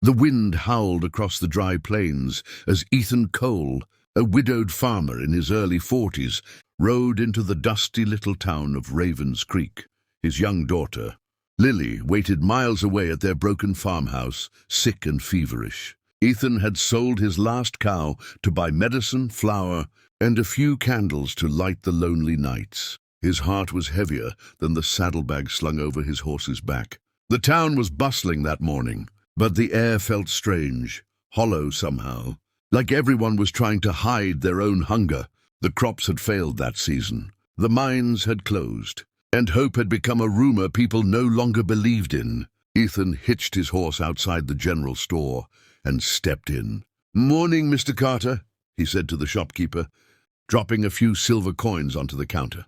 The wind howled across the dry plains as Ethan Cole, a widowed farmer in his early 40s, rode into the dusty little town of Ravens Creek. His young daughter, Lily, waited miles away at their broken farmhouse, sick and feverish. Ethan had sold his last cow to buy medicine, flour, and a few candles to light the lonely nights. His heart was heavier than the saddlebag slung over his horse's back. The town was bustling that morning, but the air felt strange, hollow somehow, like everyone was trying to hide their own hunger. The crops had failed that season. The mines had closed, and hope had become a rumor people no longer believed in. Ethan hitched his horse outside the general store and stepped in. "Morning, Mr. Carter," he said to the shopkeeper, dropping a few silver coins onto the counter.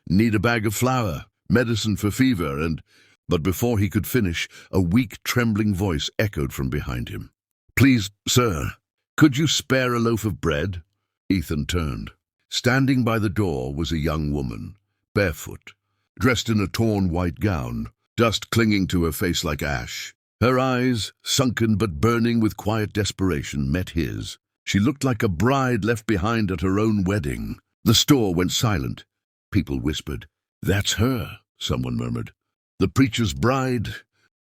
"Need a bag of flour, medicine for fever, and—" But before he could finish, a weak, trembling voice echoed from behind him. "Please, sir, could you spare a loaf of bread?" Ethan turned. Standing by the door was a young woman, barefoot, dressed in a torn white gown, dust clinging to her face like ash. Her eyes, sunken but burning with quiet desperation, met his. She looked like a bride left behind at her own wedding. The store went silent. People whispered. "That's her," someone murmured. "The preacher's bride.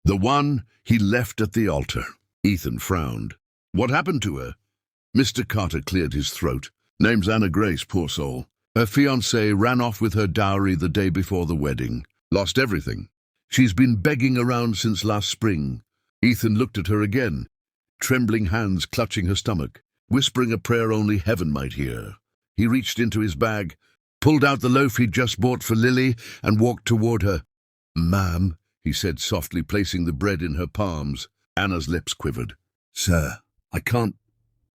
The one he left at the altar." Ethan frowned. "What happened to her?" Mr. Carter cleared his throat. "Name's Anna Grace, poor soul. Her fiancé ran off with her dowry the day before the wedding. Lost everything. She's been begging around since last spring." Ethan looked at her again, trembling hands clutching her stomach, whispering a prayer only heaven might hear. He reached into his bag, pulled out the loaf he'd just bought for Lily, and walked toward her. "Ma'am," he said softly, placing the bread in her palms. Anna's lips quivered. "Sir, I can't—"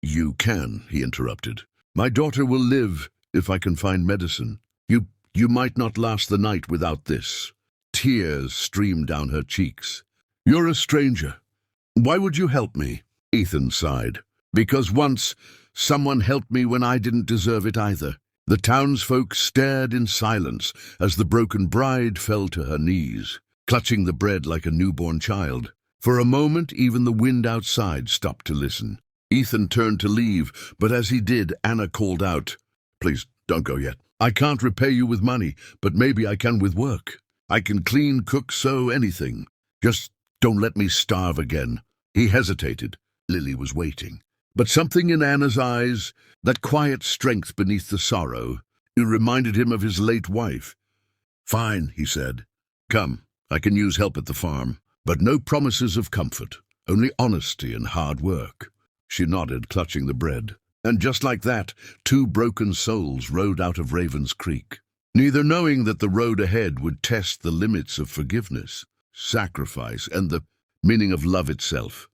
"You can," he interrupted. "My daughter will live if I can find medicine. You might not last the night without this." Tears streamed down her cheeks. "You're a stranger. Why would you help me?" Ethan sighed. "Because once someone helped me when I didn't deserve it either." The townsfolk stared in silence as the broken bride fell to her knees, clutching the bread like a newborn child. For a moment, even the wind outside stopped to listen. Ethan turned to leave, but as he did, Anna called out, "Please, don't go yet. I can't repay you with money, but maybe I can with work. I can clean, cook, sew, anything. Just don't let me starve again." He hesitated. Lily was waiting. But something in Anna's eyes, that quiet strength beneath the sorrow, it reminded him of his late wife. "Fine," he said. "Come, I can use help at the farm. But no promises of comfort, only honesty and hard work." She nodded, clutching the bread. And just like that, two broken souls rode out of Ravens Creek, neither knowing that the road ahead would test the limits of forgiveness, sacrifice, and the meaning of love itself.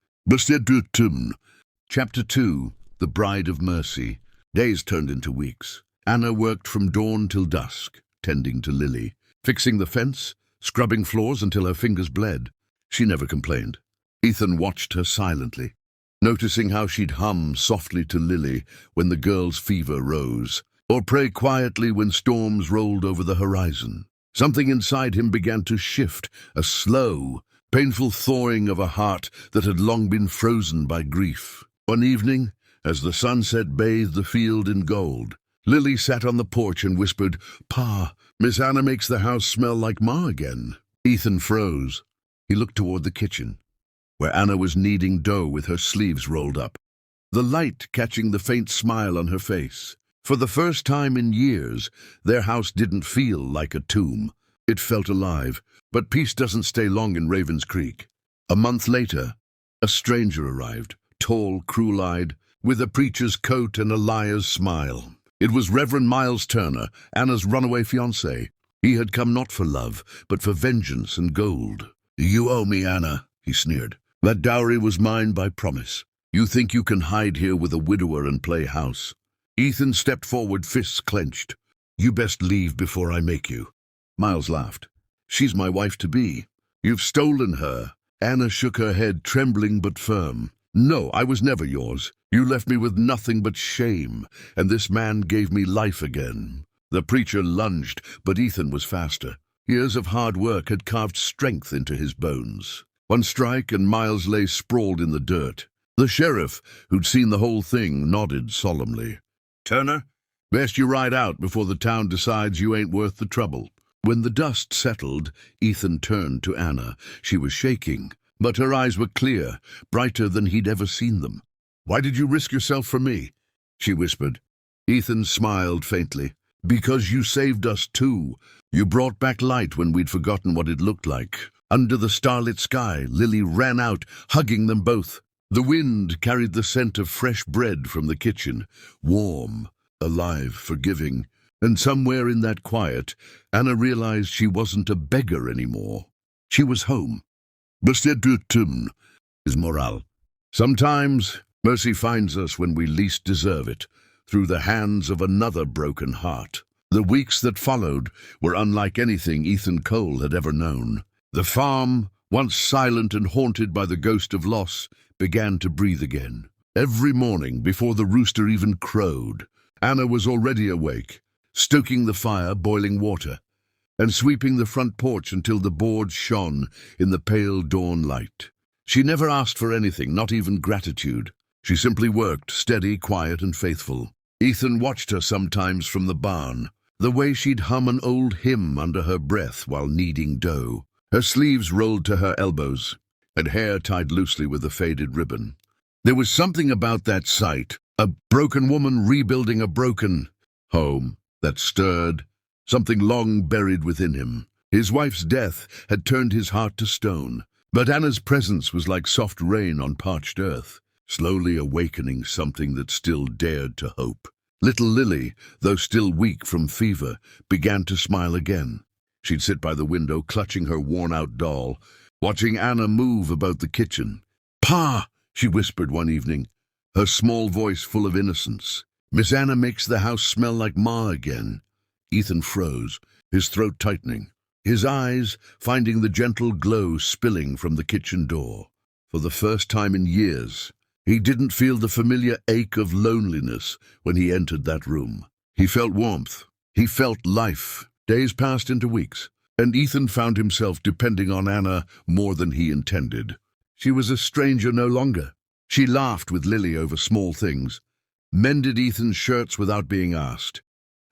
Chapter 2, The Bride of Mercy. Days turned into weeks. Anna worked from dawn till dusk, tending to Lily, fixing the fence, scrubbing floors until her fingers bled. She never complained. Ethan watched her silently, noticing how she'd hum softly to Lily when the girl's fever rose, or pray quietly when storms rolled over the horizon. Something inside him began to shift, a slow, painful thawing of a heart that had long been frozen by grief. One evening, as the sunset bathed the field in gold, Lily sat on the porch and whispered, "Pa, Miss Anna makes the house smell like Ma again." Ethan froze. He looked toward the kitchen, where Anna was kneading dough with her sleeves rolled up, the light catching the faint smile on her face. For the first time in years, their house didn't feel like a tomb. It felt alive, but peace doesn't stay long in Ravens Creek. A month later, a stranger arrived, tall, cruel-eyed, with a preacher's coat and a liar's smile. It was Reverend Miles Turner, Anna's runaway fiancé. He had come not for love, but for vengeance and gold. "You owe me, Anna," he sneered. "That dowry was mine by promise. You think you can hide here with a widower and play house?" Ethan stepped forward, fists clenched. "You best leave before I make you." Miles laughed. "She's my wife-to-be. You've stolen her." Anna shook her head, trembling but firm. "No, I was never yours. You left me with nothing but shame, and this man gave me life again." The preacher lunged, but Ethan was faster. Years of hard work had carved strength into his bones. One strike and Miles lay sprawled in the dirt. The sheriff, who'd seen the whole thing, nodded solemnly. "Turner, best you ride out before the town decides you ain't worth the trouble." When the dust settled, Ethan turned to Anna. She was shaking, but her eyes were clear, brighter than he'd ever seen them. "Why did you risk yourself for me?" she whispered. Ethan smiled faintly. "Because you saved us too. You brought back light when we'd forgotten what it looked like." Under the starlit sky, Lily ran out, hugging them both. The wind carried the scent of fresh bread from the kitchen, warm, alive, forgiving. And somewhere in that quiet, Anna realized she wasn't a beggar anymore. She was home. Bestättum is moral. Sometimes mercy finds us when we least deserve it, through the hands of another broken heart. The weeks that followed were unlike anything Ethan Cole had ever known. The farm, once silent and haunted by the ghost of loss, began to breathe again. Every morning, before the rooster even crowed, Anna was already awake, stoking the fire, boiling water, and sweeping the front porch until the boards shone in the pale dawn light. She never asked for anything, not even gratitude. She simply worked, steady, quiet, and faithful. Ethan watched her sometimes from the barn, the way she'd hum an old hymn under her breath while kneading dough. Her sleeves rolled to her elbows, and hair tied loosely with a faded ribbon. There was something about that sight, a broken woman rebuilding a broken home, that stirred something long buried within him. His wife's death had turned his heart to stone, but Anna's presence was like soft rain on parched earth, slowly awakening something that still dared to hope. Little Lily, though still weak from fever, began to smile again. She'd sit by the window, clutching her worn-out doll, watching Anna move about the kitchen. "Pa," she whispered one evening, her small voice full of innocence. "Miss Anna makes the house smell like Ma again." Ethan froze, his throat tightening, his eyes finding the gentle glow spilling from the kitchen door. For the first time in years, he didn't feel the familiar ache of loneliness when he entered that room. He felt warmth. He felt life. Days passed into weeks, and Ethan found himself depending on Anna more than he intended. She was a stranger no longer. She laughed with Lily over small things, mended Ethan's shirts without being asked,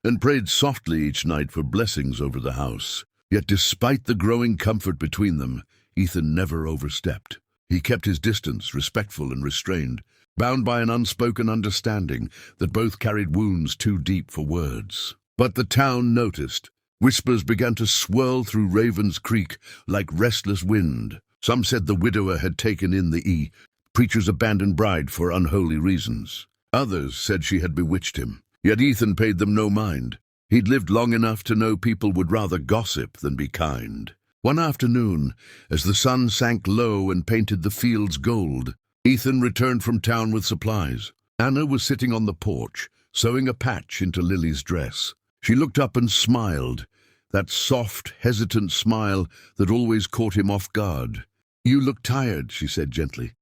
and prayed softly each night for blessings over the house. Yet despite the growing comfort between them, Ethan never overstepped. He kept his distance, respectful and restrained, bound by an unspoken understanding that both carried wounds too deep for words. But the town noticed. Whispers began to swirl through Ravens Creek like restless wind. Some said the widower had taken in the preacher's abandoned bride for unholy reasons. Others said she had bewitched him. Yet Ethan paid them no mind. He'd lived long enough to know people would rather gossip than be kind. One afternoon, as the sun sank low and painted the fields gold, Ethan returned from town with supplies. Anna was sitting on the porch, sewing a patch into Lily's dress. She looked up and smiled, that soft, hesitant smile that always caught him off guard. "You look tired," she said gently.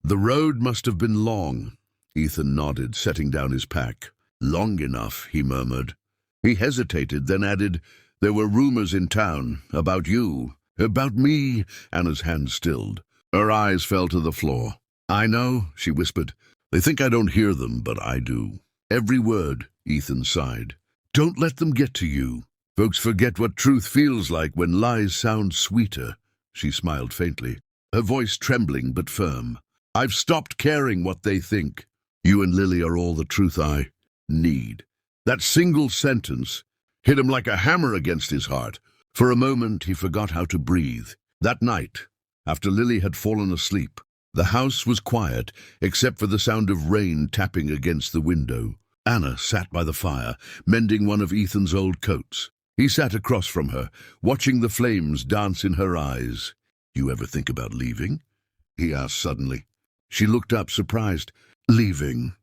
"The road must have been long." Ethan nodded, setting down his pack. "Long enough," he murmured. He hesitated, then added, "There were rumors in town about you." "About me?" Anna's hand stilled. Her eyes fell to the floor. "I know," she whispered. "They think I don't hear them, but I do." "Every word," Ethan sighed. "Don't let them get to you. Folks forget what truth feels like when lies sound sweeter." She smiled faintly, her voice trembling but firm. "I've stopped caring what they think. You and Lily are all the truth I need." That single sentence hit him like a hammer against his heart. For a moment, he forgot how to breathe. That night, after Lily had fallen asleep, the house was quiet, except for the sound of rain tapping against the window. Anna sat by the fire, mending one of Ethan's old coats. He sat across from her, watching the flames dance in her eyes. "You ever think about leaving?" he asked suddenly. She looked up, surprised. "Leaving?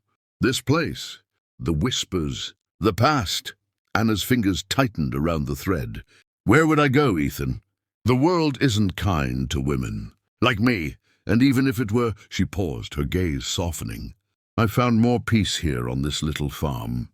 This place? The whispers? The past?" Anna's fingers tightened around the thread. "Where would I go, Ethan? The world isn't kind to women. Like me, and even if it were—" She paused, her gaze softening. "I found more peace here on this little farm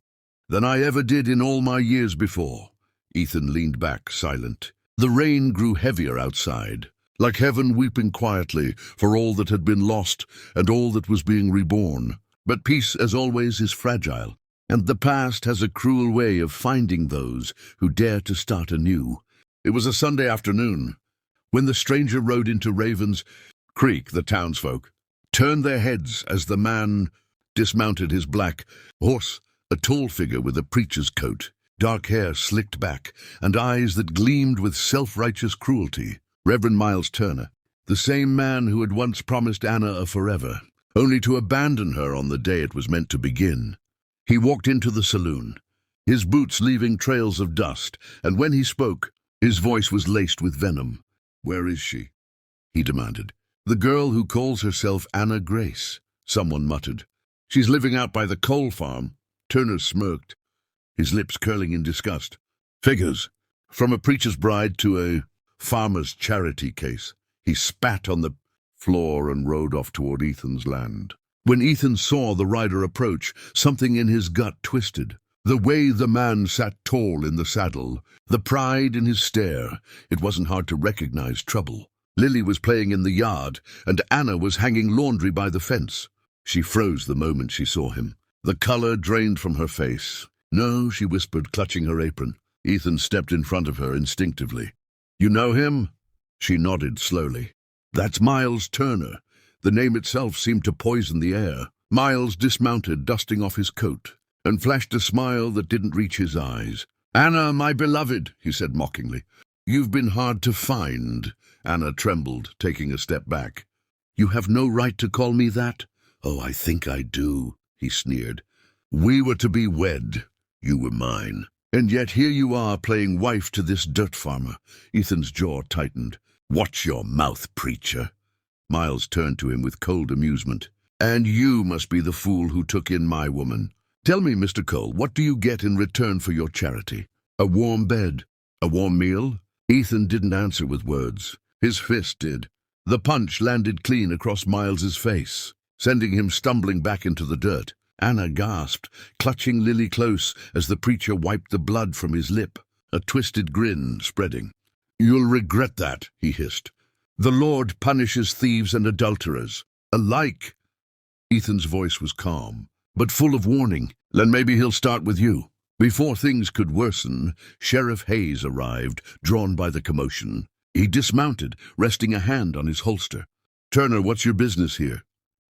than I ever did in all my years before." Ethan leaned back, silent. The rain grew heavier outside, like heaven weeping quietly for all that had been lost and all that was being reborn. But peace, as always, is fragile, and the past has a cruel way of finding those who dare to start anew. It was a Sunday afternoon when the stranger rode into Ravens Creek. The townsfolk turned their heads as the man dismounted his black horse, a tall figure with a preacher's coat, dark hair slicked back, and eyes that gleamed with self-righteous cruelty. Reverend Miles Turner, the same man who had once promised Anna a forever, only to abandon her on the day it was meant to begin. He walked into the saloon, his boots leaving trails of dust, and when he spoke, his voice was laced with venom. "Where is she?" he demanded. "The girl who calls herself Anna Grace," someone muttered. "She's living out by the coal farm." Turner smirked, his lips curling in disgust. "Figures. From a preacher's bride to a farmer's charity case." He spat on the floor and rode off toward Ethan's land. When Ethan saw the rider approach, something in his gut twisted. The way the man sat tall in the saddle, the pride in his stare, it wasn't hard to recognize trouble. Lily was playing in the yard, and Anna was hanging laundry by the fence. She froze the moment she saw him. The color drained from her face. "No," she whispered, clutching her apron. Ethan stepped in front of her instinctively. "You know him?" She nodded slowly. "That's Miles Turner." The name itself seemed to poison the air. Miles dismounted, dusting off his coat, and flashed a smile that didn't reach his eyes. "Anna, my beloved," he said mockingly. "You've been hard to find." Anna trembled, taking a step back. "You have no right to call me that." "Oh, I think I do," he sneered. "We were to be wed. You were mine. And yet here you are playing wife to this dirt farmer." Ethan's jaw tightened. "Watch your mouth, preacher." Miles turned to him with cold amusement. "And you must be the fool who took in my woman. Tell me, Mr. Cole, what do you get in return for your charity? A warm bed? A warm meal?" Ethan didn't answer with words. His fist did. The punch landed clean across Miles's face, sending him stumbling back into the dirt. Anna gasped, clutching Lily close as the preacher wiped the blood from his lip, a twisted grin spreading. "You'll regret that," he hissed. "The Lord punishes thieves and adulterers alike." Ethan's voice was calm, but full of warning. "Then maybe he'll start with you." Before things could worsen, Sheriff Hayes arrived, drawn by the commotion. He dismounted, resting a hand on his holster. "Turner, what's your business here?"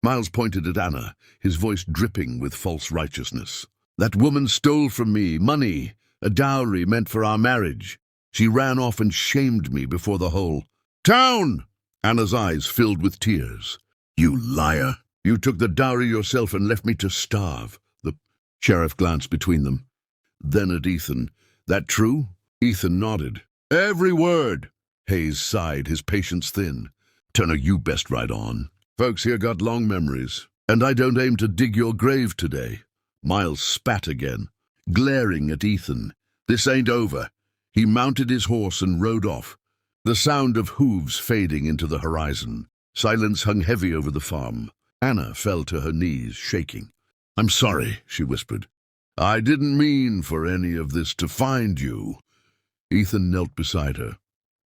Miles pointed at Anna, his voice dripping with false righteousness. "That woman stole from me money, a dowry meant for our marriage. She ran off and shamed me before the whole town." Anna's eyes filled with tears. "You liar! You took the dowry yourself and left me to starve." The sheriff glanced between them, then at Ethan. "That true?" Ethan nodded. "Every word." Hayes sighed, his patience thin. "Turner, you best ride on. Folks here got long memories, and I don't aim to dig your grave today." Miles spat again, glaring at Ethan. "This ain't over." He mounted his horse and rode off, the sound of hooves fading into the horizon. Silence hung heavy over the farm. Anna fell to her knees, shaking. "I'm sorry," she whispered. "I didn't mean for any of this to find you." Ethan knelt beside her,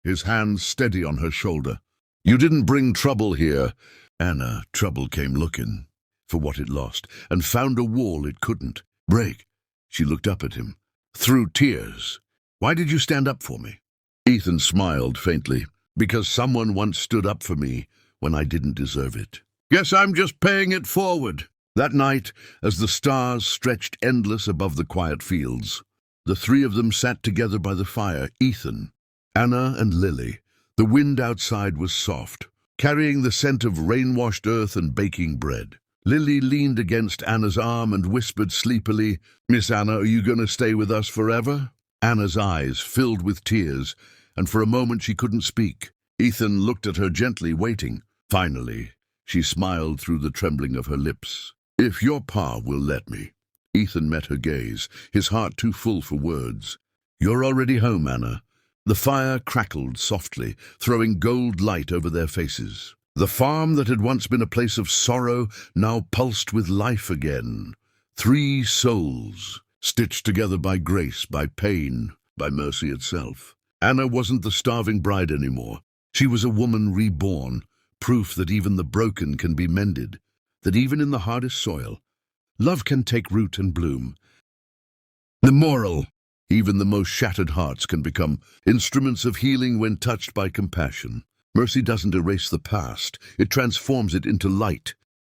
his hand steady on her shoulder. "You didn't bring trouble here." Anna, trouble came looking for what it lost, and found a wall it couldn't break. She looked up at him, through tears. "Why did you stand up for me?" Ethan smiled faintly. "Because someone once stood up for me when I didn't deserve it. Guess I'm just paying it forward." That night, as the stars stretched endless above the quiet fields, the three of them sat together by the fire, Ethan, Anna, and Lily. The wind outside was soft, carrying the scent of rain-washed earth and baking bread. Lily leaned against Anna's arm and whispered sleepily, "Miss Anna, are you going to stay with us forever?" Anna's eyes filled with tears, and for a moment she couldn't speak. Ethan looked at her gently, waiting. Finally, she smiled through the trembling of her lips. "If your pa will let me." Ethan met her gaze, his heart too full for words. "You're already home, Anna." The fire crackled softly, throwing gold light over their faces. The farm that had once been a place of sorrow now pulsed with life again. 3 souls, stitched together by grace, by pain, by mercy itself. Anna wasn't the starving bride anymore. She was a woman reborn, proof that even the broken can be mended, that even in the hardest soil, love can take root and bloom. The moral: even the most shattered hearts can become instruments of healing when touched by compassion. Mercy doesn't erase the past, it transforms it into light.